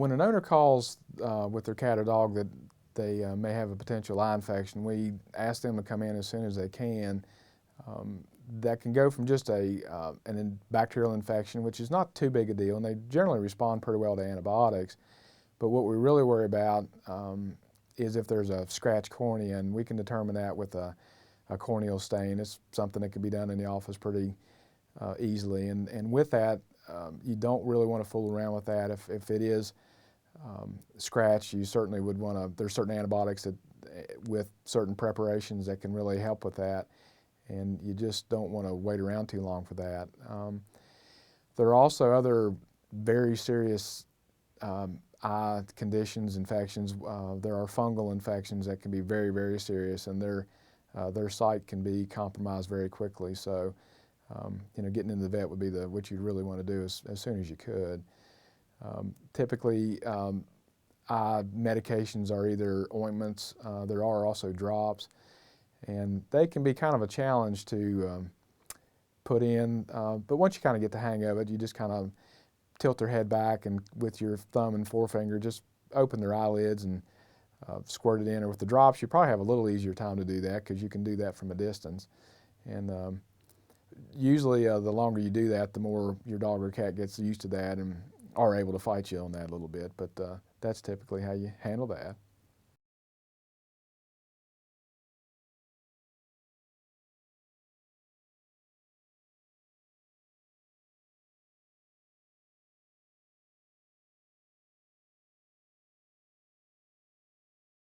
When an owner calls with their cat or dog that they may have a potential eye infection, we ask them to come in as soon as they can. That can go from just bacterial infection, which is not too big a deal, and they generally respond pretty well to antibiotics. But what we really worry about is if there's a scratched cornea, and we can determine that with a corneal stain. It's something that can be done in the office pretty easily. And with that, you don't really want to fool around with that. If it is scratched, you certainly would want to, there's certain antibiotics that with certain preparations that can really help with that, and you just don't want to wait around too long for that. There are also other very serious eye conditions, infections. There are fungal infections that can be very, very serious, and their sight can be compromised very quickly. So, getting into the vet would be what you'd really want to do as soon as you could. Typically, eye medications are either ointments. There are also drops, and they can be kind of a challenge to put in. But once you kind of get the hang of it, you just kind of tilt their head back and with your thumb and forefinger just open their eyelids and squirt it in. Or with the drops, you probably have a little easier time to do that because you can do that from a distance. And usually the longer you do that, the more your dog or cat gets used to that and are able to fight you on that a little bit. But that's typically how you handle that.